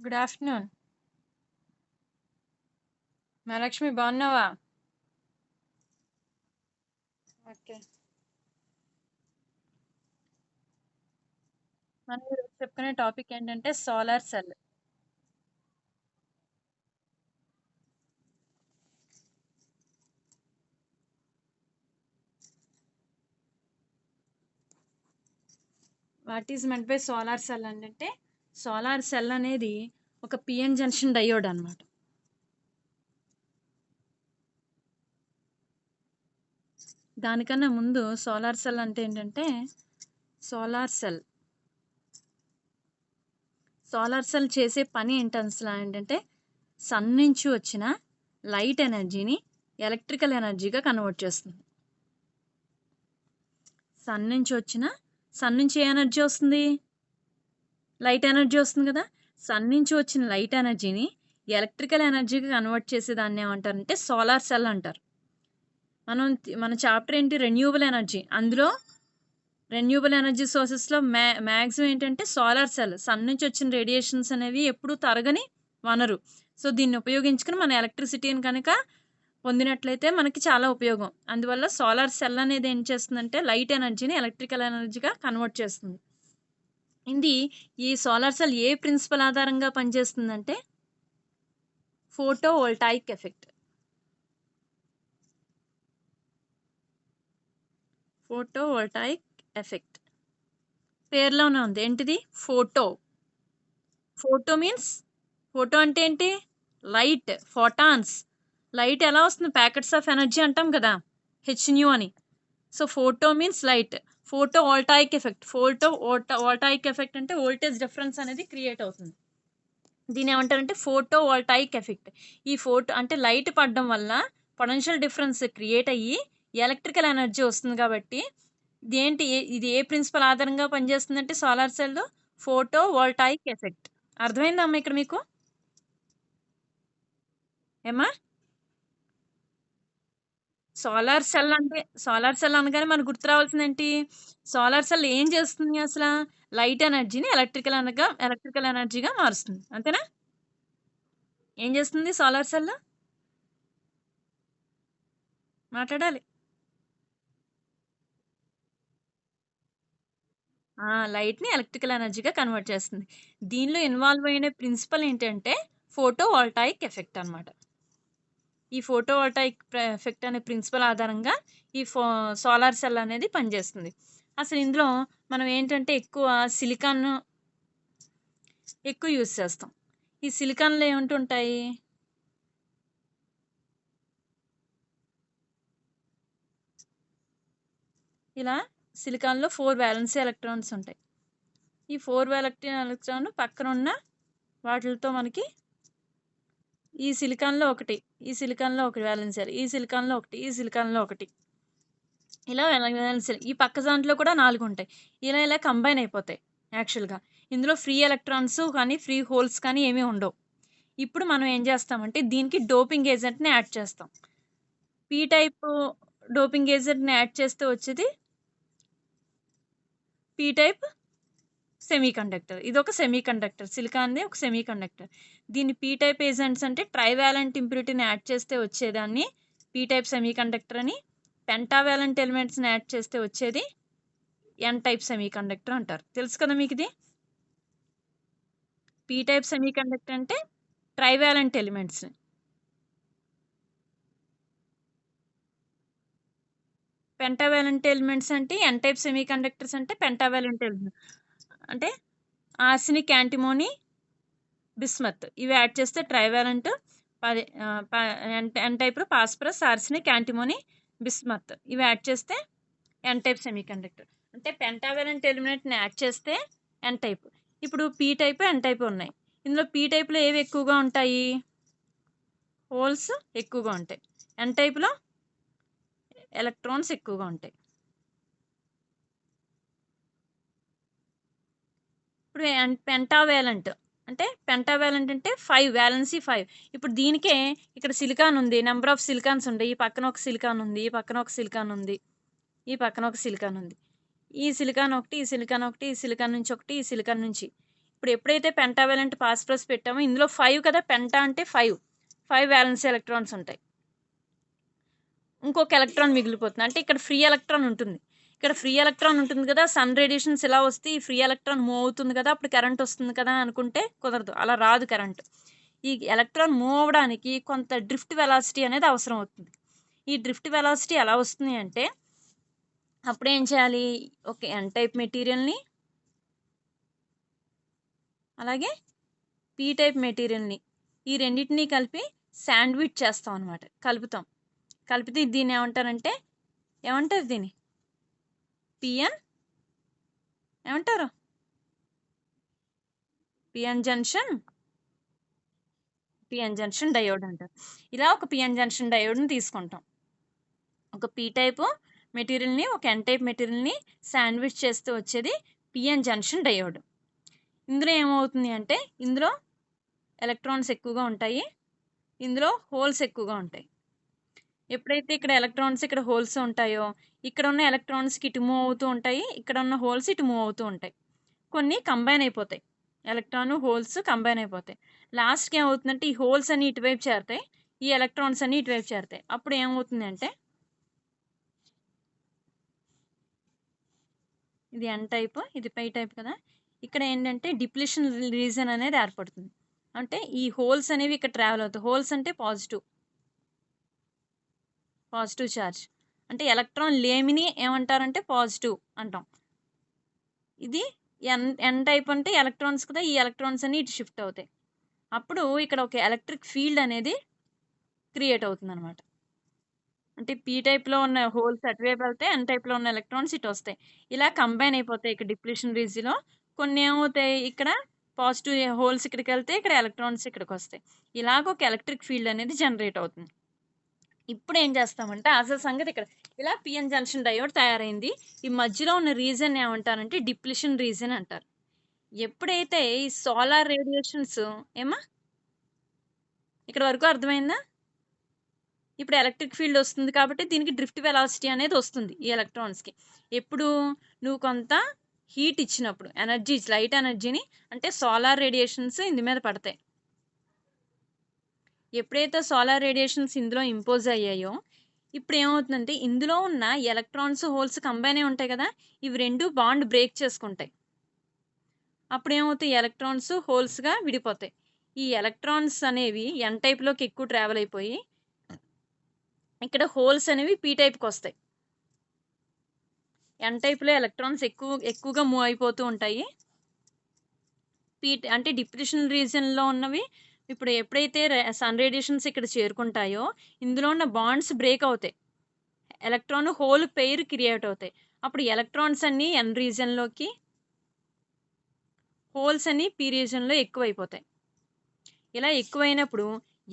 Good afternoon. Mahalakshmi బాగున్నావా? Okay. మనం ఈరోజు చెప్పుకునే టాపిక్ ఏంటంటే solar cell. What is meant by solar cell అంటే సోలార్ సెల్ అనేది ఒక పిఎన్ జంక్షన్ డయోడ్ అన్నమాట. దానికన్నా ముందు సోలార్ సెల్ అంటే ఏంటంటే సోలార్ సెల్ సోలార్ సెల్ చేసే పని ఏంటంటే సన్ నుంచి వచ్చిన లైట్ ఎనర్జీని ఎలక్ట్రికల్ ఎనర్జీగా కన్వర్ట్ చేస్తుంది. సన్ నుంచి ఏ ఎనర్జీ వస్తుంది? లైట్ ఎనర్జీ వస్తుంది కదా. సన్ నుంచి వచ్చిన లైట్ ఎనర్జీని ఎలక్ట్రికల్ ఎనర్జీగా కన్వర్ట్ చేసేదాన్ని ఏమంటారంటే సోలార్ సెల్ అంటారు. మన చాప్టర్ ఏంటి? Renewable energy. అందులో రెన్యూవబుల్ ఎనర్జీ సోర్సెస్లో మ్యాక్సిమం ఏంటంటే సోలార్ సెల్. సన్ నుంచి వచ్చిన రేడియేషన్స్ అనేవి ఎప్పుడూ తరగని వనరు. సో దీన్ని ఉపయోగించుకుని మన ఎలక్ట్రిసిటీని కనుక పొందినట్లయితే మనకి చాలా ఉపయోగం. అందువల్ల సోలార్ సెల్ అనేది ఏం చేస్తుందంటే లైట్ ఎనర్జీని ఎలక్ట్రికల్ ఎనర్జీగా కన్వర్ట్ చేస్తుంది. ఈ సోలార్ సెల్ ఏ ప్రిన్సిపల్ ఆధారంగా పనిచేస్తుందంటే photo voltaic effect. Photo voltaic effect పేర్లోనే ఉంది. ఏంటిది? ఫోటో. ఫోటో అంటే ఏంటి? Light, photons. లైట్ ఎలా వస్తుంది? ప్యాకెట్స్ ఆఫ్ ఎనర్జీ అంటాం కదా, హెచ్న్యూ అని. So photo means light. Photo voltaic effect. Voltaic effect అంటే వోల్టేజ్ డిఫరెన్స్ అనేది క్రియేట్ అవుతుంది. దీని ఏమంటారంటే ఫోటో వోల్టాయిక్ ఎఫెక్ట్. ఈ ఫోటో అంటే లైట్ పడడం వల్ల పొటెన్షియల్ డిఫరెన్స్ క్రియేట్ అయ్యి ఎలక్ట్రికల్ ఎనర్జీ వస్తుంది. కాబట్టి ఇది ఏ ప్రిన్సిపల్ ఆధారంగా పనిచేస్తుందంటే solar cell photo voltaic effect. అర్థమైందమ్మా ఇక్కడ మీకు? ఏమా? సోలార్ సెల్ అనగానే మనకు గుర్తు రావాల్సింది ఏంటి? సోలార్ సెల్ ఏం చేస్తుంది అసలు? లైట్ ఎనర్జీని ఎలక్ట్రికల్ ఎనర్జీగా మారుస్తుంది. అంతేనా? ఏం చేస్తుంది సోలార్ సెల్? మాట్లాడాలి. లైట్‌ని ఎలక్ట్రికల్ ఎనర్జీగా కన్వర్ట్ చేస్తుంది. దీనిలో ఇన్వాల్వ్ అయిన ప్రిన్సిపల్ ఏంటంటే ఫోటో వోల్టాయిక్ ఎఫెక్ట్ అన్నమాట. ఈ ఫోటో వోల్టాయిక్ ఎఫెక్ట్ అనే ప్రిన్సిపల్ ఆధారంగా ఈ సోలార్ సెల్ అనేది పనిచేస్తుంది. అసలు ఇందులో మనం ఏంటంటే సిలికాన్ ఎక్కువ యూజ్ చేస్తాం. ఈ సిలికాన్‌లో ఏముంటుంటాయి? ఇలా సిలికాన్‌లో 4 వాలెన్సీ ఎలక్ట్రాన్స్ ఉంటాయి. ఈ 4 వాలెన్సీ ఎలక్ట్రాన్ పక్కన ఉన్న వాటిలతో మనకి ఈ సిలికాన్‌లో ఒకటి వాలెన్స్ షెల్, ఈ సిలికాన్‌లో ఒకటి ఇలా వాలెన్స్ షెల్. ఈ పక్క దాంట్లో కూడా 4 ఉంటాయి. ఇలా కంబైన్ అయిపోతాయి యాక్చువల్‌గా. ఇందులో ఫ్రీ ఎలక్ట్రాన్స్ కానీ ఫ్రీ హోల్స్ కానీ ఏమీ ఉండవు. ఇప్పుడు మనం ఏం చేస్తామంటే దీనికి డోపింగ్ ఏజెంట్‌ని యాడ్ చేస్తాం. పీ టైప్ డోపింగ్ ఏజెంట్‌ని యాడ్ చేస్తే వచ్చేది పీ టైప్ సెమీకండక్టర్. ఇదొక సెమీకండక్టర్. సిలికాన్‌ది ఒక సెమీకండక్టర్. దీన్ని పీ టైప్ ఏజెంట్స్ అంటే ట్రైవాలెంట్ ఇంప్యూరిటీని యాడ్ చేస్తే వచ్చేదాన్ని పీ టైప్ సెమీకండక్టర్ అని, పెంటావాలెంట్ ఎలిమెంట్స్‌ని యాడ్ చేస్తే వచ్చేది ఎన్ టైప్ సెమీకండక్టర్ అంటారు. తెలుసు కదా మీకు ఇది? పీ టైప్ సెమీకండక్టర్ అంటే ట్రైవాలెంట్ ఎలిమెంట్స్. పెంటావాలెంట్ ఎలిమెంట్స్ అంటే ఎన్ టైప్ సెమీకండక్టర్స్ అంటే పెంటావాలెంట్ ఎలిమెంట్ అంటే ఆర్సెనిక్, యాంటిమోనీ, బిస్మత్ ఇవి యాడ్ చేస్తే ట్రైవాలెంట్. ఎన్ టైప్లో ఫాస్ఫరస్, ఆర్సెనిక్, యాంటిమోనీ, బిస్మత్ ఇవి యాడ్ చేస్తే ఎన్ టైప్ సెమీకండక్టర్. అంటే పెంటావాలెంట్ ఎలిమెంట్ని యాడ్ చేస్తే ఎన్ టైప్. ఇప్పుడు పీ టైప్, ఎన్ టైప్ ఉన్నాయి. ఇందులో పీ టైప్లో ఏవి ఎక్కువగా ఉంటాయి? హోల్స్ ఎక్కువగా ఉంటాయి. ఎన్ టైప్లో ఎలక్ట్రాన్స్ ఎక్కువగా ఉంటాయి. ఇప్పుడు పెంటావాలెంట్ అంటే 5 వాలెన్సీ 5. ఇప్పుడు దీనికే ఇక్కడ సిలికాన్ ఉంది, నెంబర్ ఆఫ్ సిలికాన్స్ ఉంటాయి. ఈ పక్కన ఒక సిలికాన్ ఉంది, ఈ పక్కన ఒక సిలికాన్ ఉంది, ఈ పక్కన ఒక సిలికాన్ ఉంది. ఈ సిలికాన్ ఒకటి, ఈ సిలికాన్ ఒకటి, ఈ సిలికాన్ నుంచి ఒకటి, ఈ సిలికాన్ నుంచి. ఇప్పుడు ఎప్పుడైతే పెంటావాలెంట్ ఫాస్ఫరస్ పెట్టామో ఇందులో 5 కదా, పెంటా అంటే 5 వాలెన్స్ ఎలక్ట్రాన్స్ ఉంటాయి. ఇంకొక ఎలక్ట్రాన్ మిగిలిపోతుంది. అంటే ఇక్కడ ఫ్రీ ఎలక్ట్రాన్ ఉంటుంది. ఇక్కడ ఫ్రీ ఎలక్ట్రాన్ ఉంటుంది కదా, సన్ రేడియేషన్స్ ఇలా వస్తే ఈ ఫ్రీ ఎలక్ట్రాన్ మూవ్ అవుతుంది కదా, అప్పుడు కరెంట్ వస్తుంది కదా అనుకుంటే కుదరదు. అలా రాదు కరెంట్. ఈ ఎలక్ట్రాన్ మూవ్ అవ్వడానికి కొంత డ్రిఫ్ట్ వెలాసిటీ అనేది అవసరం అవుతుంది. ఈ డ్రిఫ్ట్ వెలాసిటీ ఎలా వస్తుంది అంటే అప్పుడు ఏం చేయాలి, ఒక ఎన్ టైప్ మెటీరియల్ని అలాగే పీ టైప్ మెటీరియల్ని ఈ రెండింటినీ కలిపి శాండ్విచ్ చేస్తాం అనమాట. కలిపితే దీన్ని ఏమంటారు దీన్ని పిఎన్ ఏమంటారు పిఎన్ జంక్షన్ డయోడ్ అంటారు. ఇలా ఒక పిఎన్ జంక్షన్ డయోడ్ని తీసుకుంటాం. ఒక పీ టైప్ మెటీరియల్ని ఒక ఎన్ టైప్ మెటీరియల్ని శాండ్విచ్ చేస్తూ వచ్చేది పిఎన్ జంక్షన్ డయోడ్. ఇందులో ఏమవుతుంది అంటే ఇందులో ఎలక్ట్రాన్స్ ఎక్కువగా ఉంటాయి, ఇందులో హోల్స్ ఎక్కువగా ఉంటాయి. ఎప్పుడైతే ఇక్కడ ఎలక్ట్రాన్స్ ఇక్కడ హోల్స్ ఉంటాయో ఇక్కడ ఉన్న ఎలక్ట్రాన్స్కి ఇటు మూవ్ అవుతూ ఉంటాయి, ఇక్కడ ఉన్న హోల్స్ ఇటు మూవ్ అవుతూ ఉంటాయి. కొన్ని కంబైన్ అయిపోతాయి, ఎలక్ట్రాన్ హోల్స్ కంబైన్ అయిపోతాయి. లాస్ట్కి ఏమవుతుందంటే ఈ హోల్స్ అన్ని ఇటువైపు చేరుతాయి, ఈ ఎలక్ట్రాన్స్ అన్ని ఇటువైపు చేరుతాయి. అప్పుడు ఏమవుతుంది అంటే ఇది ఎన్ టైప్, ఇది పై టైప్ కదా, ఇక్కడ ఏంటంటే డిప్లీషన్ రీజన్ అనేది ఏర్పడుతుంది. అంటే ఈ హోల్స్ అనేవి ఇక్కడ ట్రావెల్ అవుతాయి. హోల్స్ అంటే పాజిటివ్ ఛార్జ్, అంటే ఎలక్ట్రాన్ లేమిని ఏమంటారంటే పాజిటివ్ అంటాం. ఇది ఎన్ టైప్ అంటే ఎలక్ట్రాన్స్ కదా, ఈ ఎలక్ట్రాన్స్ అన్ని ఇటు షిఫ్ట్ అవుతాయి. అప్పుడు ఇక్కడ ఒక ఎలక్ట్రిక్ ఫీల్డ్ అనేది క్రియేట్ అవుతుంది అనమాట. అంటే పీ టైప్లో ఉన్న హోల్స్ అటువైపు వెళ్తే ఎన్ టైప్లో ఉన్న ఎలక్ట్రాన్స్ ఇటు వస్తాయి. ఇలా కంబైన్ అయిపోతాయి ఇక్కడ డిప్లీషన్ రీజిలో. కొన్ని ఏమవుతాయి, ఇక్కడ పాజిటివ్ హోల్స్ ఇక్కడికి వెళ్తే ఇక్కడ ఎలక్ట్రాన్స్ ఇక్కడికి వస్తాయి. ఇలాగ ఒక ఎలక్ట్రిక్ ఫీల్డ్ అనేది జనరేట్ అవుతుంది. ఇప్పుడు ఏం చేస్తామంటే అసలు సంగతి ఇక్కడ ఇలా పిఎన్ జంక్షన్ డయోడ్ తయారైంది. ఈ మధ్యలో ఉన్న రీజన్ ఏమంటారంటే డిప్లీషన్ రీజన్ అంటారు. ఎప్పుడైతే ఈ సోలార్ రేడియేషన్స్ ఇక్కడ వరకు అర్థమైందా? ఇప్పుడు ఎలక్ట్రిక్ ఫీల్డ్ వస్తుంది కాబట్టి దీనికి డ్రిఫ్ట్ వెలాసిటీ అనేది వస్తుంది ఈ ఎలక్ట్రాన్స్కి. ఎప్పుడు నువ్వు కొంత హీట్ ఇచ్చినప్పుడు, ఎనర్జీ లైట్ ఎనర్జీని, అంటే సోలార్ రేడియేషన్స్ ఇందు మీద పడతాయి. ఎప్పుడైతే సోలార్ రేడియేషన్స్ ఇందులో ఇంపోజ్ అయ్యాయో ఇప్పుడు ఏమవుతుందంటే ఇందులో ఉన్న ఎలక్ట్రాన్స్ హోల్స్ కంబైన్ అయి ఉంటాయి కదా, ఇవి రెండు బాండ్ బ్రేక్ చేసుకుంటాయి. అప్పుడు ఏమవుతాయి, ఎలక్ట్రాన్స్ హోల్స్గా విడిపోతాయి. ఈ ఎలక్ట్రాన్స్ అనేవి ఎన్ టైప్లోకి ఎక్కువ ట్రావెల్ అయిపోయి ఇక్కడ హోల్స్ అనేవి పీ టైప్కి వస్తాయి. ఎన్ టైప్లో ఎలక్ట్రాన్స్ ఎక్కువగా మూవ్ అయిపోతూ ఉంటాయి. అంటే డిప్రెషన్ రీజన్లో ఉన్నవి ఇప్పుడు ఎప్పుడైతే సన్ రేడియేషన్స్ ఇక్కడ చేరుకుంటాయో ఇందులో ఉన్న బాండ్స్ బ్రేక్ అవుతాయి, ఎలక్ట్రాన్ హోల్ పెయిర్ క్రియేట్ అవుతాయి. అప్పుడు ఎలక్ట్రాన్స్ అన్నీ ఎన్ రీజన్లోకి, హోల్స్ అన్నీ పీ రీజన్లో ఎక్కువైపోతాయి. ఇలా ఎక్కువైనప్పుడు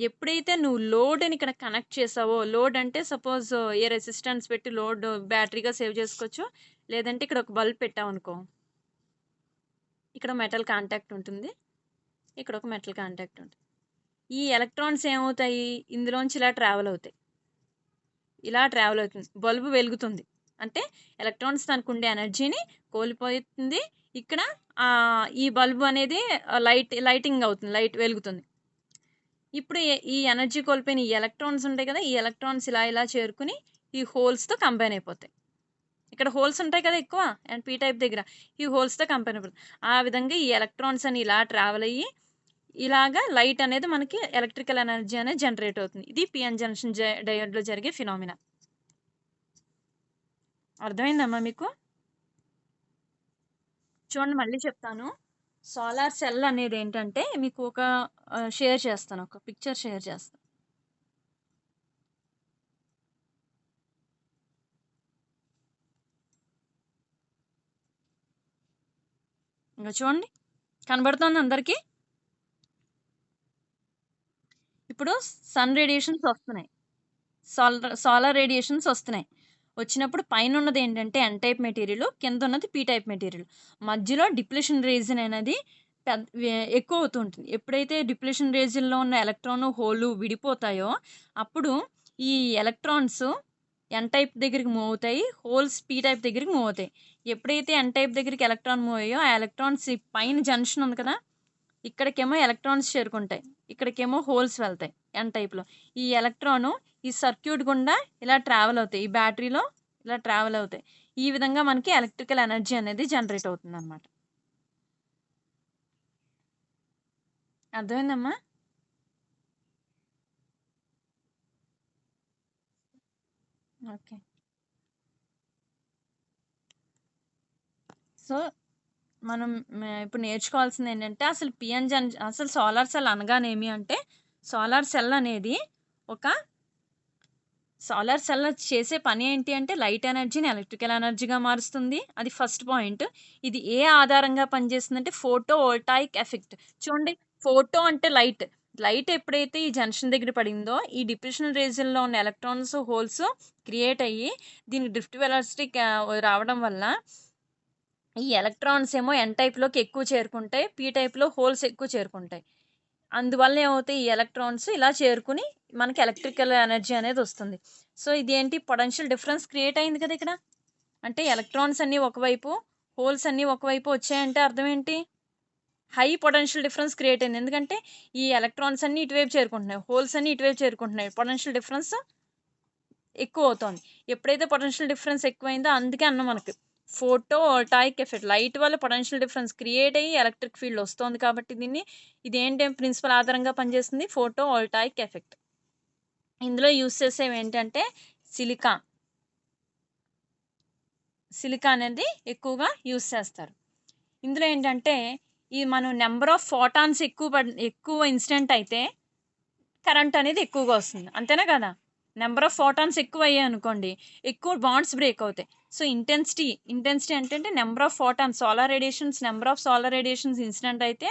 ఎప్పుడైతే నువ్వు లోడ్ని ఇక్కడ కనెక్ట్ చేసావో, లోడ్ అంటే సపోజ్ ఏ రెసిస్టెన్స్ పెట్టి లోడ్ బ్యాటరీగా సేవ్ చేసుకోవచ్చు, లేదంటే ఇక్కడ ఒక బల్బ్ పెట్టావు అనుకో, ఇక్కడ మెటల్ కాంటాక్ట్ ఉంటుంది, ఇక్కడ ఒక మెటల్ కాంటాక్ట్ ఉంటుంది. ఈ ఎలక్ట్రాన్స్ ఏమవుతాయి, ఇందులోంచి ఇలా ట్రావెల్ అవుతాయి, ఇలా ట్రావెల్ అవుతుంది, బల్బు వెలుగుతుంది. అంటే ఎలక్ట్రాన్స్ తనకు ఉండే ఎనర్జీని కోల్పోతుంది. ఇక్కడ ఈ బల్బు అనేది లైటింగ్ అవుతుంది, లైట్ వెలుగుతుంది. ఇప్పుడు ఈ ఎనర్జీ కోల్పోయిన ఈ ఎలక్ట్రాన్స్ ఉంటాయి కదా, ఈ ఎలక్ట్రాన్స్ ఇలా చేరుకుని ఈ హోల్స్తో కంబైన్ అయిపోతాయి. ఇక్కడ హోల్స్ ఉంటాయి కదా ఎక్కువ అండ్ పీ టైప్ దగ్గర, ఈ హోల్స్తో కంబైన్ అయిపోతుంది. ఆ విధంగా ఈ ఎలక్ట్రాన్స్ అని ఇలా ట్రావెల్ అయ్యి ఇలాగా లైట్ అనేది మనకి ఎలక్ట్రికల్ ఎనర్జీ అనేది జనరేట్ అవుతుంది. ఇది పిఎన్ జంక్షన్ డయోడ్లో జరిగే ఫినామినా. అర్థమైందమ్మా మీకు? చూడండి మళ్ళీ చెప్తాను. సోలార్ సెల్ అనేది ఏంటంటే మీకు ఒక షేర్ చేస్తాను, ఒక పిక్చర్ షేర్ చేస్తాను. ఇంకా చూడండి కనబడుతుంది అందరికీ. ఇప్పుడు సన్ రేడియేషన్స్ వస్తున్నాయి, సోలార్ రేడియేషన్స్ వస్తున్నాయి. వచ్చినప్పుడు పైన ఉన్నది ఏంటంటే ఎన్ టైప్ మెటీరియల్, కింద ఉన్నది పీ టైప్ మెటీరియల్. మధ్యలో డిప్లీషన్ రీజన్ అనేది ఎక్కువ అవుతూ ఉంటుంది. ఎప్పుడైతే డిప్లీషన్ రీజన్లో ఉన్న ఎలక్ట్రాన్ హోలు విడిపోతాయో అప్పుడు ఈ ఎలక్ట్రాన్స్ ఎన్ టైప్ దగ్గరికి మూవ్ అవుతాయి, హోల్స్ పీ టైప్ దగ్గరికి మూవ్ అవుతాయి. ఎప్పుడైతే ఎన్ టైప్ దగ్గరికి ఎలక్ట్రాన్ మూవ్ అయ్యో ఆ ఎలక్ట్రాన్స్ పైన జంక్షన్ ఉంది కదా, ఇక్కడికేమో ఎలక్ట్రాన్స్ చేరుకుంటాయి, ఇక్కడికేమో హోల్స్ వెళ్తాయి ఎన్ టైప్లో. ఈ ఎలక్ట్రాను ఈ సర్క్యూట్ గుండా ఇలా ట్రావెల్ అవుతాయి, ఈ బ్యాటరీలో ఇలా ట్రావెల్ అవుతాయి. ఈ విధంగా మనకి ఎలక్ట్రికల్ ఎనర్జీ అనేది జనరేట్ అవుతుంది అనమాట. అర్థమైందమ్మా? ఓకే. సో మనం ఇప్పుడు నేర్చుకోవాల్సింది ఏంటంటే అసలు అసలు సోలార్ సెల్ అనగానేమి అంటే, సోలార్ సెల్ అనేది ఒక సోలార్ సెల్ చేసే పని ఏంటి అంటే లైట్ ఎనర్జీని ఎలక్ట్రికల్ ఎనర్జీగా మారుస్తుంది. అది ఫస్ట్ పాయింట్. ఇది ఏ ఆధారంగా పనిచేస్తుందంటే ఫోటో వోల్టాయిక్ ఎఫెక్ట్. చూడండి, ఫోటో అంటే లైట్. లైట్ ఎప్పుడైతే ఈ జంక్షన్ దగ్గర పడిందో ఈ డిప్రెషన్ రీజియన్లో ఉన్న ఎలక్ట్రాన్స్, హోల్స్ క్రియేట్ అయ్యి దీనికి డ్రిఫ్ట్ వెలాసిటీ రావడం వల్ల ఈ ఎలక్ట్రాన్స్ ఏమో ఎన్ టైప్లోకి ఎక్కువ చేరుకుంటాయి, పీ టైప్లో హోల్స్ ఎక్కువ చేరుకుంటాయి. అందువల్ల ఏమవుతాయి, ఈ ఎలక్ట్రాన్స్ ఇలా చేరుకుని మనకి ఎలక్ట్రికల్ ఎనర్జీ అనేది వస్తుంది. సో ఇదేంటి, పొటెన్షియల్ డిఫరెన్స్ క్రియేట్ అయింది కదా ఇక్కడ. అంటే ఎలక్ట్రాన్స్ అన్నీ ఒకవైపు, హోల్స్ అన్నీ ఒకవైపు వచ్చాయంటే అర్థం ఏంటి, హై పొటెన్షియల్ డిఫరెన్స్ క్రియేట్ అయింది. ఎందుకంటే ఈ ఎలక్ట్రాన్స్ అన్నీ ఇటువైపు చేరుకుంటున్నాయి, హోల్స్ అన్నీ ఇటువైపు చేరుకుంటున్నాయి, పొటెన్షియల్ డిఫరెన్స్ ఎక్కువ అవుతుంది. ఎప్పుడైతే పొటెన్షియల్ డిఫరెన్స్ ఎక్కువైందో అందుకే అన్న మనకి ఫోటో వోల్టాయిక్ ఎఫెక్ట్. లైట్ వల్ల పొటెన్షియల్ డిఫరెన్స్ క్రియేట్ అయ్యి ఎలక్ట్రిక్ ఫీల్డ్ వస్తుంది కాబట్టి ఇది ఏంటి ప్రిన్సిపల్ ఆధారంగా పనిచేస్తుంది, ఫోటో వోల్టాయిక్ ఎఫెక్ట్. ఇందులో యూస్ చేసేవి ఏంటంటే సిలికా అనేది ఎక్కువగా యూస్ చేస్తారు. ఇందులో ఏంటంటే ఈ మనం నెంబర్ ఆఫ్ ఫోటాన్స్ ఎక్కువ ఇన్సిడెంట్ అయితే కరెంట్ అనేది ఎక్కువగా వస్తుంది, అంతేనా కదా. నెంబర్ ఆఫ్ ఫోటాన్స్ ఎక్కువ అయ్యాయి అనుకోండి, ఎక్కువ బాండ్స్ బ్రేక్ అవుతాయి. సో ఇంటెన్సిటీ అంటే number of photons, number of solar radiations incident అయితే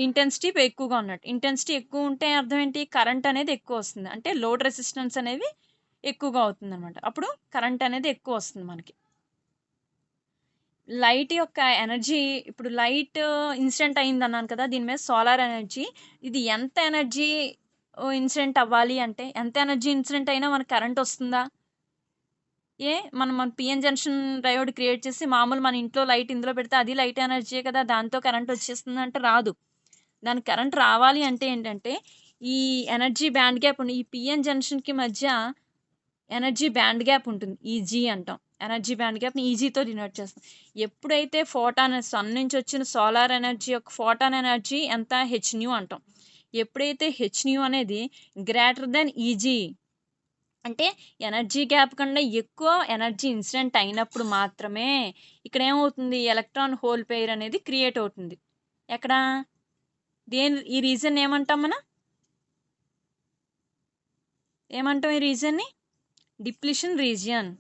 ఇంటెన్సిటీ ఎక్కువగా ఉన్నట్టు. ఇంటెన్సిటీ ఎక్కువ ఉంటే అర్థం ఏంటి, కరెంట్ అనేది ఎక్కువ వస్తుంది, అంటే లోడ్ రెసిస్టెన్స్ అనేది ఎక్కువగా అవుతుంది అనమాట. అప్పుడు కరెంట్ అనేది ఎక్కువ వస్తుంది మనకి. లైట్ యొక్క ఎనర్జీ, ఇప్పుడు లైట్ ఇన్సిడెంట్ అయింది అన్నాను కదా, దీని మీద సోలార్ ఎనర్జీ. ఇది ఎంత ఎనర్జీ ఇన్సిడెంట్ అవ్వాలి అంటే, ఎంత ఎనర్జీ ఇన్సిడెంట్ అయినా మనకు కరెంట్ వస్తుందా? మన పిఎన్ జంక్షన్ డయోడ్ క్రియేట్ చేసి మామూలు మన ఇంట్లో లైట్ ఇందులో పెడితే అది లైట్ ఎనర్జీయే కదా, దాంతో కరెంట్ వచ్చేస్తుంది అంటే రాదు. దానికి కరెంట్ రావాలి అంటే ఏంటంటే ఈ ఎనర్జీ బ్యాండ్ గ్యాప్ ఈ పిఎన్ జంక్షన్కి మధ్య ఎనర్జీ బ్యాండ్ గ్యాప్ ఉంటుంది, ఈజీ అంటాం. ఎనర్జీ బ్యాండ్ గ్యాప్ని ఈజీతో డినోట్ చేస్తాం. ఎప్పుడైతే ఫోటాన్, సన్ నుంచి వచ్చిన సోలార్ ఎనర్జీ యొక్క ఫోటాన్ ఎనర్జీ ఎంత, హెచ్న్యూ అంటాం. ఎప్పుడైతే హెచ్న్యూ అనేది గ్రేటర్ దెన్ ఈజీ అంటే ఎనర్జీ గ్యాప్ కన్నా ఎక్కువ ఎనర్జీ ఇన్సిడెంట్ అయినప్పుడు మాత్రమే ఇక్కడ ఏమవుతుంది, ఎలక్ట్రాన్ హోల్ పెయిర్ అనేది క్రియేట్ అవుతుంది. ఎక్కడ, ఈ రీజన్ ఏమంటాం ఏమంటాం ఈ రీజన్ని, డిప్లీషన్ రీజియన్.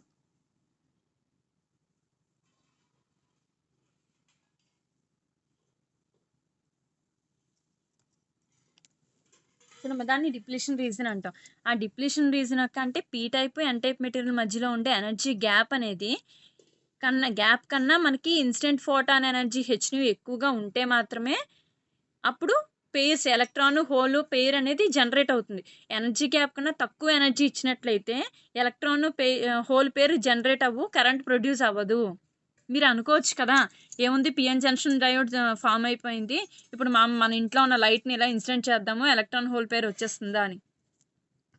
దాన్ని డిప్లీషన్ రీజన్ అంటాం. ఆ డిప్లీషన్ రీజన్ అంటే P type N type material మధ్యలో ఉండే ఎనర్జీ గ్యాప్ అనేది కన్నా మనకి ఇన్స్టెంట్ ఫోటాన్ ఎనర్జీ హెచ్న్యూ ఎక్కువగా ఉంటే మాత్రమే అప్పుడు పేర్స్, ఎలక్ట్రాన్ హోల్ పేర్ అనేది జనరేట్ అవుతుంది. ఎనర్జీ గ్యాప్ కన్నా తక్కువ ఎనర్జీ ఇచ్చినట్లయితే ఎలక్ట్రాన్ హోల్ పేర్ జనరేట్ అవ్వు, కరెంట్ ప్రొడ్యూస్ అవ్వదు. మీరు అనుకోవచ్చు కదా, ఏముంది పిఎన్ జంక్షన్ డయోడ్ ఫామ్ అయిపోయింది, ఇప్పుడు మన ఇంట్లో ఉన్న లైట్ని ఇలా ఇన్సిడెంట్ చేద్దాము, ఎలక్ట్రాన్ హోల్ పేర్ వచ్చేస్తుందా అని.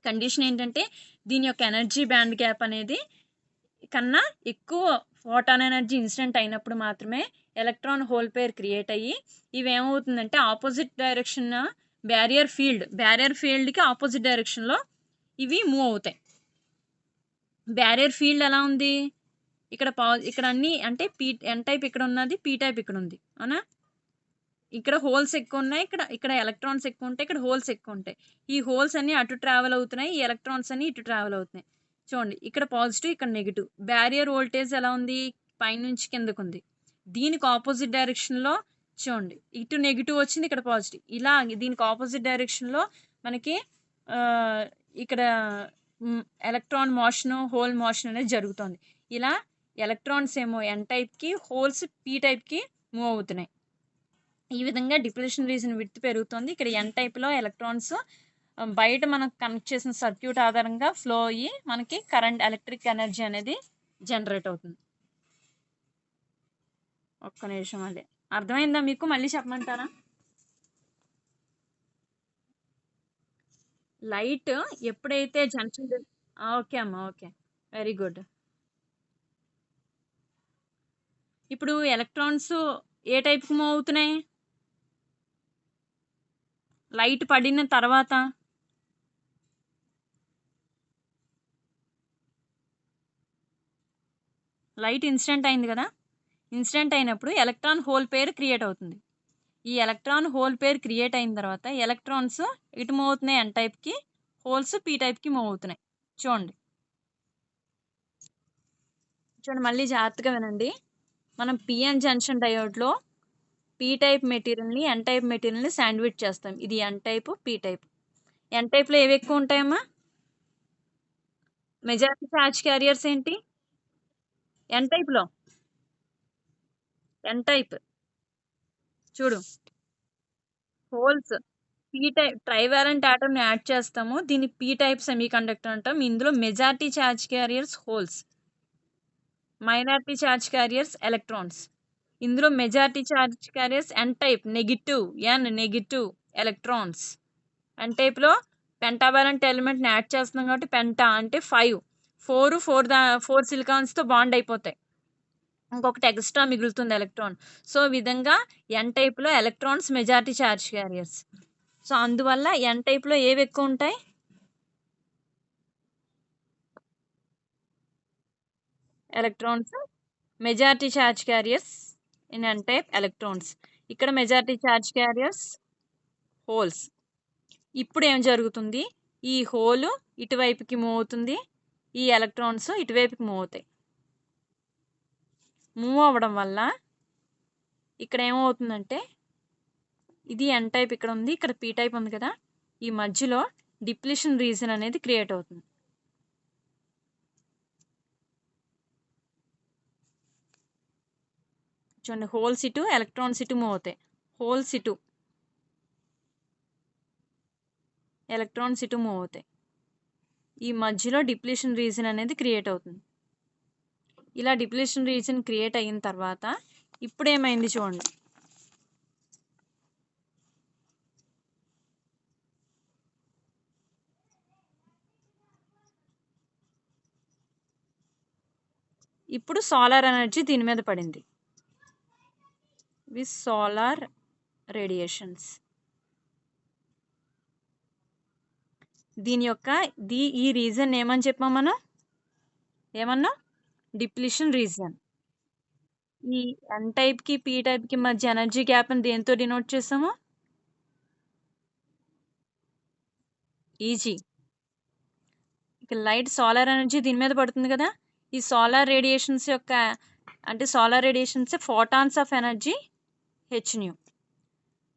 కండిషన్ ఏంటంటే దీని యొక్క ఎనర్జీ బ్యాండ్ గ్యాప్ అనేది కన్నా ఎక్కువ ఫోటాన్ ఎనర్జీ ఇన్సిడెంట్ అయినప్పుడు మాత్రమే ఎలక్ట్రాన్ హోల్ పేర్ క్రియేట్ అయ్యి ఇవేమవుతుందంటే ఆపోజిట్ డైరెక్షన్ బ్యారియర్ ఫీల్డ్కి ఆపోజిట్ డైరెక్షన్లో ఇవి మూవ్ అవుతాయి. బ్యారియర్ ఫీల్డ్ ఎలా ఉంది, ఇక్కడ అన్ని అంటే ఎన్ టైప్ ఇక్కడ ఉన్నది, పీ టైప్ ఇక్కడ ఉంది, అవునా. ఇక్కడ హోల్స్ ఎక్కువ ఉన్నాయి, ఇక్కడ ఎలక్ట్రాన్స్ ఎక్కువ ఉంటాయి, ఇక్కడ హోల్స్ ఎక్కువ ఉంటాయి. ఈ హోల్స్ అన్ని అటు ట్రావెల్ అవుతున్నాయి, ఈ ఎలక్ట్రాన్స్ అన్ని ఇటు ట్రావెల్ అవుతున్నాయి. చూడండి, ఇక్కడ పాజిటివ్, ఇక్కడ నెగిటివ్. బ్యారియర్ వోల్టేజ్ ఎలా ఉంది, పైనుంచి కిందకు ఉంది. దీనికి ఆపోజిట్ డైరెక్షన్లో చూడండి, ఇటు నెగిటివ్ వచ్చింది, ఇక్కడ పాజిటివ్. ఇలా దీనికి ఆపోజిట్ డైరెక్షన్లో మనకి ఇక్కడ ఎలక్ట్రాన్ మోషన్, హోల్ మోషన్ అనేది జరుగుతుంది. ఇలా ఎలక్ట్రాన్స్ ఏమో ఎన్ టైప్కి, హోల్స్ పీ టైప్కి మూవ్ అవుతున్నాయి. ఈ విధంగా డిప్లీషన్ రీజన్ విడ్త్ పెరుగుతుంది. ఇక్కడ ఎన్ టైప్లో ఎలక్ట్రాన్స్ బయట మనం కనెక్ట్ చేసిన సర్క్యూట్ ఆధారంగా ఫ్లో అయ్యి మనకి కరెంట్ ఎలక్ట్రిక్ ఎనర్జీ అనేది జనరేట్ అవుతుంది. ఒక్క నిమిషం అండి. అర్థమైందా మీకు? మళ్ళీ చెప్పమంటారా? లైట్ ఎప్పుడైతే జంక్షన్ ఓకే అమ్మా, ఓకే, వెరీ గుడ్. ఇప్పుడు ఎలక్ట్రాన్స్ ఏ టైప్కి మూవ్ అవుతున్నాయి? లైట్ పడిన తర్వాత లైట్ ఇన్సిడెంట్ అయింది కదా, ఇన్సిడెంట్ అయినప్పుడు ఎలక్ట్రాన్ హోల్ పేర్ క్రియేట్ అవుతుంది. ఈ ఎలక్ట్రాన్ హోల్ పేర్ క్రియేట్ అయిన తర్వాత ఎలక్ట్రాన్స్ ఇటు మూవ్ అవుతున్నాయి ఎన్ టైప్కి, హోల్స్ పీ టైప్కి మూవ్ అవుతున్నాయి. చూడండి చూడండి, మళ్ళీ జాగ్రత్తగా వినండి. మనం పిఎన్ జంక్షన్ డయోడ్లో పీ టైప్ మెటీరియల్ని ఎన్ టైప్ మెటీరియల్ని శాండ్విచ్ చేస్తాం. ఇది ఎన్ టైప్, పీ టైప్. ఎన్ టైప్లో ఏవి ఎక్కువ ఉంటాయమ్మా? మెజారిటీ ఛార్జ్ క్యారియర్స్ ఏంటి ఎన్ టైప్లో? ఎన్ టైప్ చూడు, holes P type trivalent atom ని యాడ్ చేస్తాము. దీన్ని పీ టైప్ సెమీ కండక్టర్ అంటాం. ఇందులో majority charge carriers holes, minority charge carriers electrons. ఇందులో majority charge carriers N type, negative electrons. N టైప్లో పెంటావాలెంట్ ఎలిమెంట్ని యాడ్ చేస్తున్నాం కాబట్టి పెంటా అంటే 5, 4 సిలికాన్స్తో బాండ్ అయిపోతాయి, ఇంకొకటి ఎక్స్ట్రా మిగులుతుంది ఎలక్ట్రాన్. సో ఈ విధంగా ఎన్ టైప్లో electrons majority charge carriers. So అందువల్ల ఎన్ టైప్లో ఏవి ఎక్కువ ఉంటాయి? Electrons majority charge carriers in N type electrons. ఇక్కడ మెజారిటీ ఛార్జ్ క్యారియర్స్ హోల్స్. ఇప్పుడు ఏం జరుగుతుంది? ఈ హోల్ ఇటువైపుకి మూవ్ అవుతుంది, ఈ ఎలక్ట్రాన్స్ ఇటువైపుకి మూవ్ అవుతాయి. మూవ్ అవ్వడం వల్ల ఇక్కడ ఏమవుతుందంటే ఇది ఎన్ టైప్ ఇక్కడ ఉంది, ఇక్కడ పీ టైప్ ఉంది కదా, ఈ మధ్యలో డిప్లీషన్ రీజన్ అనేది క్రియేట్ అవుతుంది. చూడండి, హోల్స్ ఇటు, ఎలక్ట్రాన్స్ ఇటు మూవ్ అవుతాయి. హోల్స్ ఇటు, ఎలక్ట్రాన్స్ ఇటు మూవ్ అవుతాయి. ఈ మధ్యలో డిప్లీషన్ రీజన్ అనేది క్రియేట్ అవుతుంది. ఇలా డిప్లీషన్ రీజన్ క్రియేట్ అయిన తర్వాత ఇప్పుడు ఏమైంది చూడండి, ఇప్పుడు సోలార్ ఎనర్జీ దీని మీద పడింది విత్ సోలార్ రేడియేషన్స్. దీని యొక్క ఈ రీజన్ ఏమని చెప్పాం మనం? ఏమన్నా? Depletion reason. ఈ ఎన్ టైప్కి పీ టైప్కి మధ్య ఎనర్జీ గ్యాప్ అని దేంతో డినోట్ చేసాము? ఈజీ. ఇక లైట్ సోలార్ ఎనర్జీ దీని మీద పడుతుంది కదా, ఈ సోలార్ రేడియేషన్స్ యొక్క అంటే solar radiations photons of energy h nu.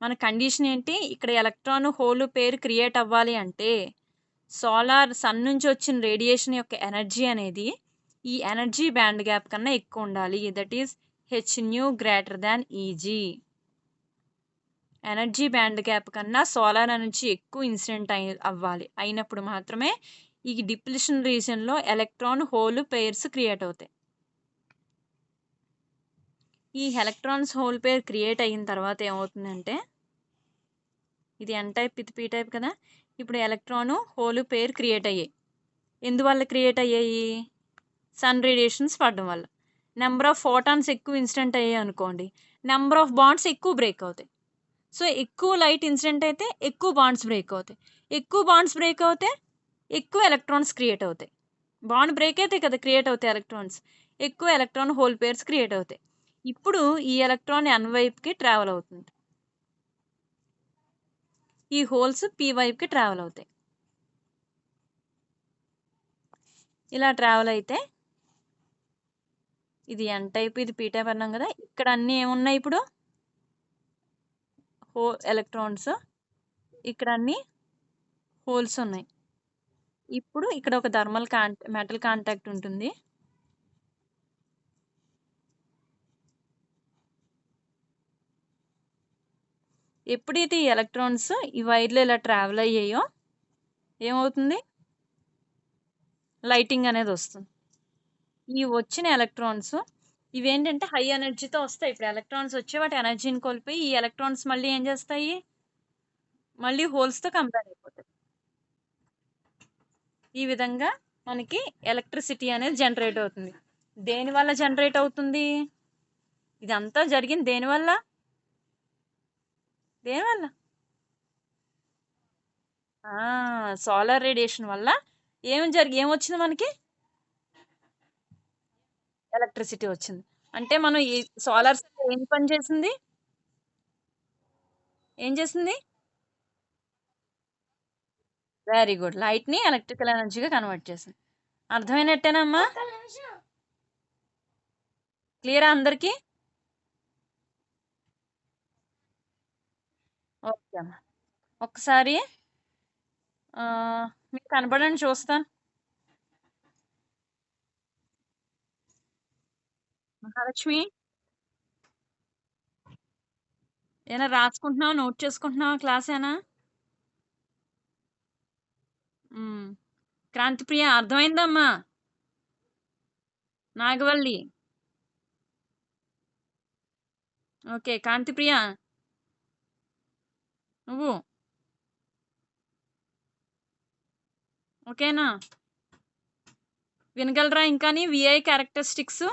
మన కండిషన్ ఏంటి? ఇక్కడ ఎలక్ట్రాన్ హోల్ పేరు క్రియేట్ అవ్వాలి అంటే సన్ నుంచి వచ్చిన రేడియేషన్ యొక్క ఎనర్జీ అనేది ఈ ఎనర్జీ బ్యాండ్ గ్యాప్ కన్నా ఎక్కువ ఉండాలి. That is h nu greater than Eg. Energy band gap కన్నా సోలార్ ఎనర్జీ ఎక్కువ ఇన్సిడెంట్ అవ్వాలి. అయినప్పుడు మాత్రమే ఈ డిప్లీషన్ రీజన్లో ఎలక్ట్రాన్ హోల్ పేర్స్ క్రియేట్ అవుతాయి. ఈ ఎలక్ట్రాన్స్ హోల్ పేర్ క్రియేట్ అయిన తర్వాత ఏమవుతుందంటే ఇది ఎన్ టైప్, ఇది పీ టైప్ కదా, ఇప్పుడు ఎలక్ట్రాన్ హోల్ పేర్ క్రియేట్ అయ్యాయి. ఎందువల్ల క్రియేట్ అయ్యాయి? సన్ రేడియేషన్స్ పడడం వల్ల. నెంబర్ ఆఫ్ ఫోటాన్స్ ఎక్కువ ఇన్సిడెంట్ అయ్యాయి అనుకోండి, నెంబర్ ఆఫ్ బాండ్స్ ఎక్కువ బ్రేక్ అవుతాయి. సో ఎక్కువ లైట్ ఇన్సిడెంట్ అయితే ఎక్కువ బాండ్స్ బ్రేక్ అవుతాయి. ఎక్కువ బాండ్స్ బ్రేక్ అవుతే ఎక్కువ ఎలక్ట్రాన్స్ క్రియేట్ అవుతాయి. బాండ్ బ్రేక్ అయితే కదా క్రియేట్ అవుతాయి ఎలక్ట్రాన్స్. ఎక్కువ ఎలక్ట్రాన్ హోల్ పేర్స్ క్రియేట్ అవుతాయి. ఇప్పుడు ఈ ఎలక్ట్రాన్ ఎన్ వైపుకి ట్రావెల్ అవుతుంది, ఈ హోల్స్ పీ వైపుకి ట్రావెల్ అవుతాయి. ఇలా ట్రావెల్ అయితే ఇది ఎన్ టైప్, ఇది పీ టైప్ అన్నాం కదా, ఇక్కడ అన్నీ ఏమున్నాయి ఇప్పుడు? ఎలక్ట్రాన్స్, ఇక్కడ అన్ని హోల్స్ ఉన్నాయి. ఇప్పుడు ఇక్కడ ఒక మెటల్ కాంటాక్ట్ ఉంటుంది. ఎప్పుడైతే ఈ ఎలక్ట్రాన్స్ ఈ వైర్లో ఇలా ట్రావెల్ అయ్యాయో ఏమవుతుంది? లైటింగ్ అనేది వస్తుంది. ఈ వచ్చిన ఎలక్ట్రాన్స్ ఇవేంటంటే హై ఎనర్జీతో వస్తాయి. ఇప్పుడు ఎలక్ట్రాన్స్ వచ్చి వాటి ఎనర్జీని కోల్పోయి ఈ ఎలక్ట్రాన్స్ మళ్ళీ ఏం చేస్తాయి? మళ్ళీ హోల్స్‌తో కంబైన్ అయిపోతాయి. ఈ విధంగా మనకి ఎలక్ట్రిసిటీ అనేది జనరేట్ అవుతుంది. దేనివల్ల జనరేట్ అవుతుంది? ఇదంతా జరిగింది దేనివల్ల? దేనివల్ల? సోలార్ రేడియేషన్ వల్ల ఏమొచ్చింది మనకి? ఎలక్ట్రిసిటీ వచ్చింది. అంటే మనం ఈ సోలార్ సెల్ ఏం పని చేసింది? ఏం చేసింది? Very good. లైట్‌ని ఎలక్ట్రికల్ ఎనర్జీగా కన్వర్ట్ చేసింది. అర్థమైనట్టేనా అమ్మా? క్లియరా అందరికి? ఓకే అమ్మా. ఒక్కసారి మీకు కనపడండి చూస్తాను. మహాలక్ష్మి ఏనా రాసుకుంటున్నావా? నోట్ చేసుకుంటున్నావా? క్లాసేనా? క్రాంతిప్రియ అర్థమైందమ్మా? నాగవల్లి ఓకే. కాంతిప్రియ నువ్వు ఓకేనా? వినగలరా ఇంకాని విఐ క్యారెక్టరిస్టిక్స్?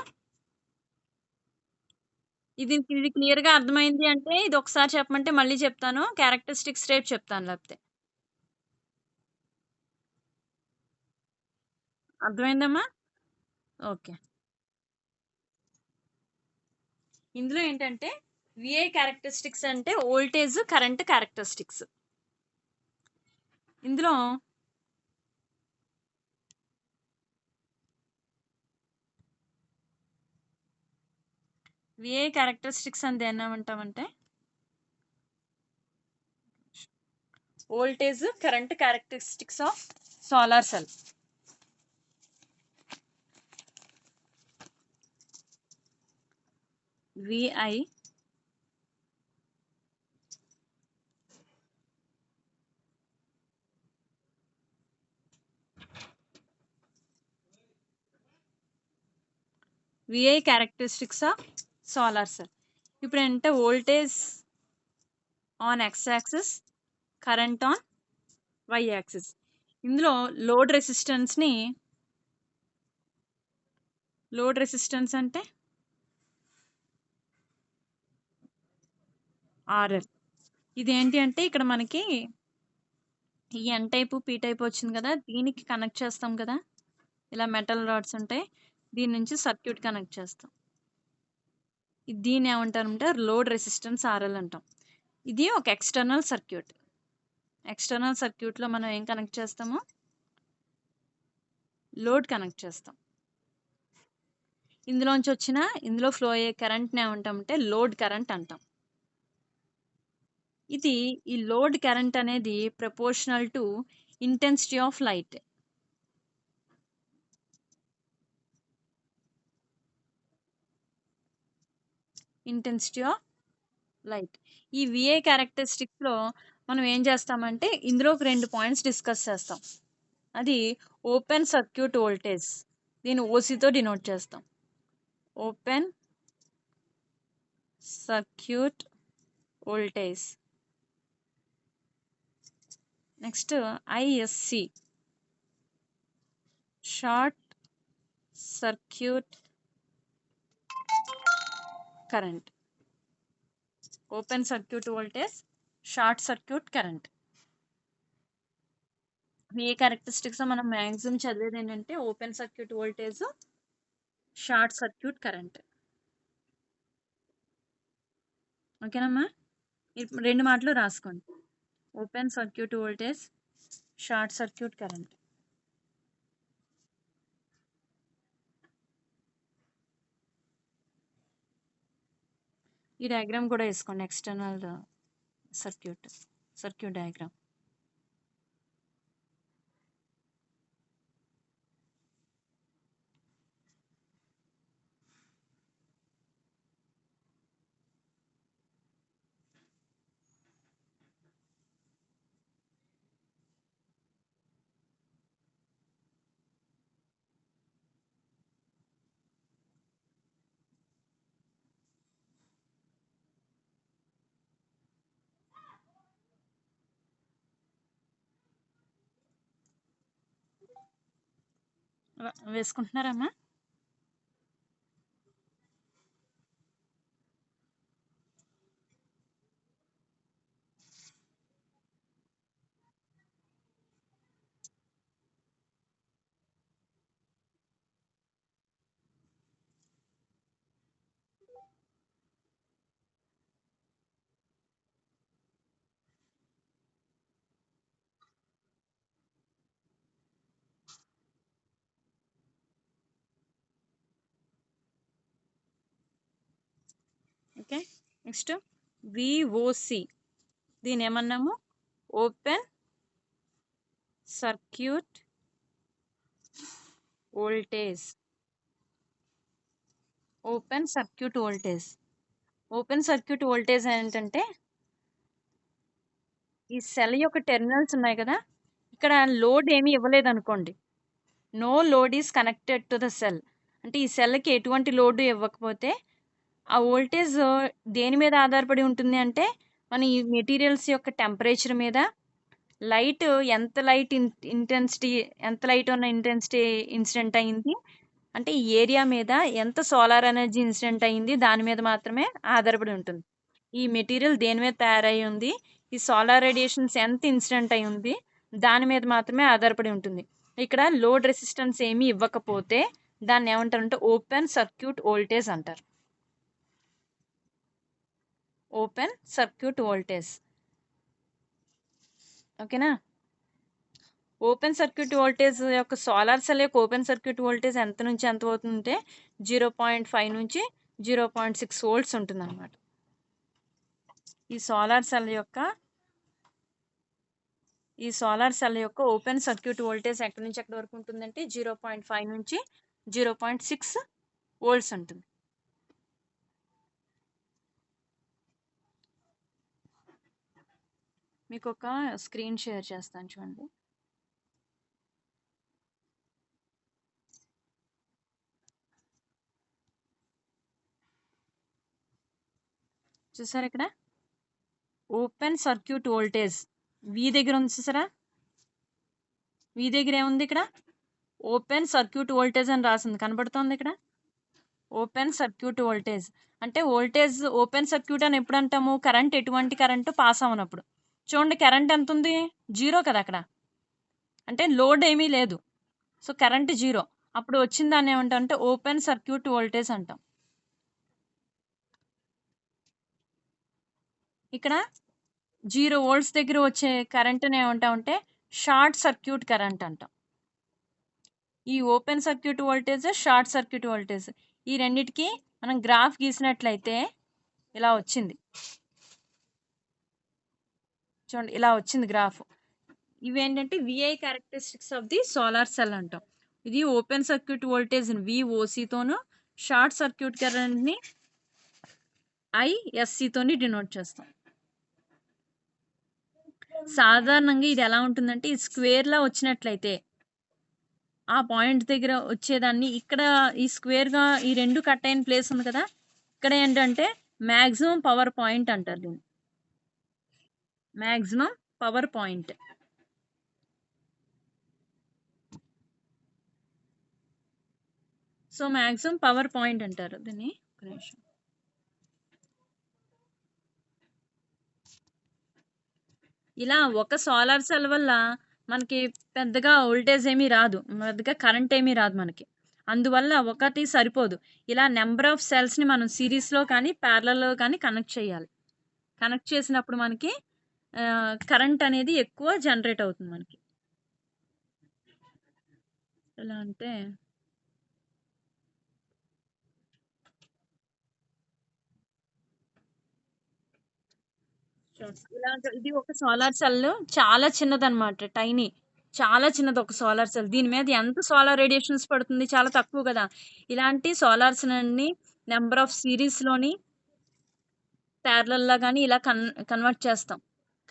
ఇది క్లియర్‌గా అర్థమైంది అంటే ఇది ఒకసారి చెప్పమంటే మళ్ళీ చెప్తాను. క్యారెక్టరిస్టిక్స్ రేపు చెప్తాను లేకపోతే. అర్థమైందమ్మా? ఓకే. ఇందులో ఏంటంటే విఐ క్యారెక్టరిస్టిక్స్ అంటే వోల్టేజ్, కరెంట్ క్యారెక్టరిస్టిక్స్. ఇందులో విఐ క్యారెక్టరిస్టిక్స్ అని దేన్నేమంటామంటే voltage, current characteristics of solar cell. VI VI characteristics of solar cell. ఇప్పుడు ఏంటంటే voltage on X axis, current on Y axis. ఇందులో లోడ్ రెసిస్టెన్స్ అంటే ఆర్ఎల్. ఇదేంటి అంటే ఇక్కడ మనకి ఈ ఎన్ టైపు, పీ టైపు వచ్చింది కదా! దీనికి కనెక్ట్ చేస్తాం కదా! ఇలా మెటల్ రాడ్స్ ఉంటాయి. దీని నుంచి సర్క్యూట్ కనెక్ట్ చేస్తాం. దీన్ని ఏమంటారంటే లోడ్ రెసిస్టెన్స్ ఆర్ఎల్ అంటాం. ఇది ఒక ఎక్స్టర్నల్ సర్క్యూట్. ఎక్స్టర్నల్ సర్క్యూట్‌లో మనం ఏం కనెక్ట్ చేస్తాము? లోడ్ కనెక్ట్ చేస్తాం. ఇందులో ఫ్లో అయ్యే కరెంట్‌ని ఏమంటామంటే లోడ్ కరెంట్ అంటాం. ఈ లోడ్ కరెంట్ అనేది proportional to intensity of light. Intensity of light. ఈ విఐ క్యారెక్టరిస్టిక్స్‌లో మనం ఏం చేస్తామంటే ఇందులో ఒక 2 పాయింట్స్ డిస్కస్ చేస్తాం. అది ఓపెన్ సర్క్యూట్ వోల్టేజ్. దీన్ని ఓసీతో డినోట్ చేస్తాం. Open circuit voltage. Next ISC short circuit current. Open circuit voltage, short circuit current. VI characteristics మనం మ్యాక్సిమం చదివేది ఏంటంటే open circuit voltage, short circuit current. ఓకేనమ్మా? 2 మాటలు రాసుకోండి. Open circuit voltage, short circuit current. ఈ డయాగ్రామ్ కూడా వేసుకోండి. External circuit diagram. వేసుకుంటున్నారమ్మా? ఓకే, నెక్స్ట్ విఓసి, దీని ఏమన్నాము? Open circuit voltage. Open circuit voltage. Open circuit voltage ఏంటంటే ఈ సెల్ యొక్క టెర్మినల్స్ ఉన్నాయి కదా, ఇక్కడ లోడ్ ఏమీ ఇవ్వలేదు అనుకోండి, no load is connected to the cell, అంటే ఈ సెల్కి ఎటువంటి లోడ్ ఇవ్వకపోతే ఆ వోల్టేజ్ దేని మీద ఆధారపడి ఉంటుంది అంటే మన ఈ మెటీరియల్స్ యొక్క టెంపరేచర్ మీద, లైట్ ఎంత లైట్ ఇంటెన్సిటీ, ఎంత లైట్ ఉన్న ఇంటెన్సిటీ ఇన్సిడెంట్ అయింది అంటే ఈ ఏరియా మీద ఎంత సోలార్ ఎనర్జీ ఇన్సిడెంట్ అయింది దాని మీద మాత్రమే ఆధారపడి ఉంటుంది. ఈ మెటీరియల్ దేని మీద తయారై ఉంది, ఈ సోలార్ రేడియేషన్స్ ఎంత ఇన్సిడెంట్ అయి ఉంది దాని మీద మాత్రమే ఆధారపడి ఉంటుంది. ఇక్కడ లోడ్ రెసిస్టెన్స్ ఏమీ ఇవ్వకపోతే దాన్ని ఏమంటారంటే ఓపెన్ సర్క్యూట్ వోల్టేజ్ అంటారు. Open circuit voltage. ఓకేనా? ఓపెన్ సర్క్యూట్ వోల్టేజ్ యొక్క సోలార్ సెల్ యొక్క ఓపెన్ సర్క్యూట్ వోల్టేజ్ ఎంత నుంచి ఎంత అవుతుందంటే 0.5 నుంచి 0.6 వోల్ట్స్ ఉంటుంది అనమాట. ఈ సోలార్ సెల్ యొక్క ఓపెన్ సర్క్యూట్ వోల్టేజ్ ఎక్కడి నుంచి ఎక్కడి వరకు ఉంటుందంటే 0.5 నుంచి 0.6 వోల్ట్స్ ఉంటుంది. మీకు ఒక స్క్రీన్ షేర్ చేస్తాను చూడండి. చూసారా ఇక్కడ ఓపెన్ సర్క్యూట్ వోల్టేజ్ వి దగ్గర ఉంది చూసారా, వి దగ్గర ఏముంది, ఇక్కడ ఓపెన్ సర్క్యూట్ వోల్టేజ్ అని రాసింది కనబడుతోంది. ఇక్కడ ఓపెన్ సర్క్యూట్ వోల్టేజ్ అంటే వోల్టేజ్ ఓపెన్ సర్క్యూట్ అని ఎప్పుడు అంటాము? కరెంట్, ఎటువంటి కరెంటు పాస్ అవనప్పుడు. చూడండి కరెంట్ ఎంత ఉంది? 0 కదా అక్కడ, అంటే లోడ్ ఏమీ లేదు, సో కరెంట్ 0. అప్పుడు వచ్చిన దాన్ని ఏమంటాం అంటే ఓపెన్ సర్క్యూట్ వోల్టేజ్ అంటాం. ఇక్కడ 0 వోల్ట్స్ దగ్గర వచ్చే కరెంట్ని ఏమంటాం అంటే షార్ట్ సర్క్యూట్ కరెంట్ అంటాం. ఈ open circuit voltage, short circuit voltage, ఈ రెండిటికి మనం గ్రాఫ్ గీసినట్లయితే ఇలా వచ్చింది చూడండి, ఇలా వచ్చింది గ్రాఫ్. ఇవేంటంటే VI characteristics of the solar cell అంటాం. ఇది ఓపెన్ సర్క్యూట్ వోల్టేజ్ విఓసితోను, షార్ట్ సర్క్యూట్ కరెంట్ని ఐఎస్సితోని డినోట్ చేస్తాం. సాధారణంగా ఇది ఎలా ఉంటుందంటే ఈ స్క్వేర్లా వచ్చినట్లయితే ఆ పాయింట్ దగ్గర వచ్చేదాన్ని ఇక్కడ ఈ స్క్వేర్గా ఈ రెండు కట్ అయిన ప్లేస్ ఉంది కదా, ఇక్కడ ఏంటంటే మ్యాక్సిమం పవర్ పాయింట్ అంటారు దీన్ని. Maximum power point. So maximum power point అంటారు దీన్ని. ఒక నిమిషం. ఇలా ఒక సోలార్ సెల్ వల్ల మనకి పెద్దగా వోల్టేజ్ ఏమీ రాదు, పెద్దగా కరెంట్ ఏమీ రాదు మనకి. అందువల్ల ఒకటి సరిపోదు, ఇలా నెంబర్ ఆఫ్ సెల్స్ని మనం సిరీస్లో కానీ ప్యారలల్లో కానీ కనెక్ట్ చేయాలి. కనెక్ట్ చేసినప్పుడు మనకి కరెంట్ అనేది ఎక్కువ జనరేట్ అవుతుంది మనకి. ఎలా అంటే ఇది ఒక సోలార్ సెల్, చాలా చిన్నదన్నమాట, టైనీ, చాలా చిన్నది ఒక సోలార్ సెల్. దీని మీద ఎంత సోలార్ రేడియేషన్స్ పడుతుంది? చాలా తక్కువ కదా. ఇలాంటి సోలార్స్ అన్ని నెంబర్ ఆఫ్ సిరీస్లోని ప్యారలల్లా కానీ ఇలా కన్వర్ట్ చేస్తాం,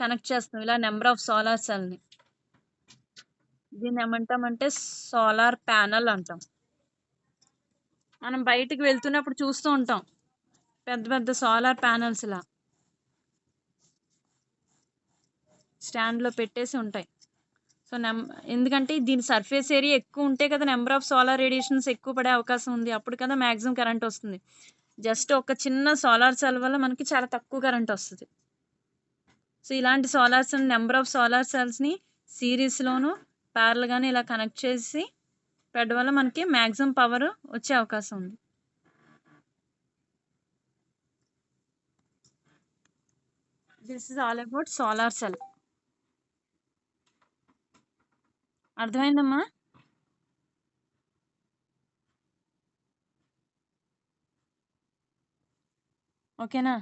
కనెక్ట్ చేస్తాం ఇలా నెంబర్ ఆఫ్ సోలార్ సెల్ని. దీన్ని ఏమంటామంటే సోలార్ ప్యానల్ అంటాం. మనం బయటికి వెళ్తున్నప్పుడు చూస్తూ ఉంటాం పెద్ద పెద్ద సోలార్ ప్యానల్స్ ఇలా స్టాండ్లో పెట్టేసి ఉంటాయి. సో, ఎందుకంటే దీని సర్ఫేస్ ఏరియా ఎక్కువుంటే కదా నంబర్ ఆఫ్ సోలార్ రేడియేషన్స్ ఎక్కువ పడే అవకాశం ఉంది. అప్పుడు కదా మాక్సిమం కరెంటొస్తుంది. జస్ట్ ఒక చిన్న సోలార్ సెల్ వల్ల మనకి చాలా తక్కువ కరెంటొస్తది. సో, ఇలాంటి నంబర్ ఆఫ్ సోలార్ సెల్స్‌ని సీరీస్‌లోను, ప్యారలెల్‌గాను ఇలా కనెక్ట్ చేసి పెట్టడం వల్ల మనకి మాక్సిమం పవర్ వచ్చే అవకాశం ఉంది. This is all about solar cell. అర్థమైందమ్మా? ఓకేనా?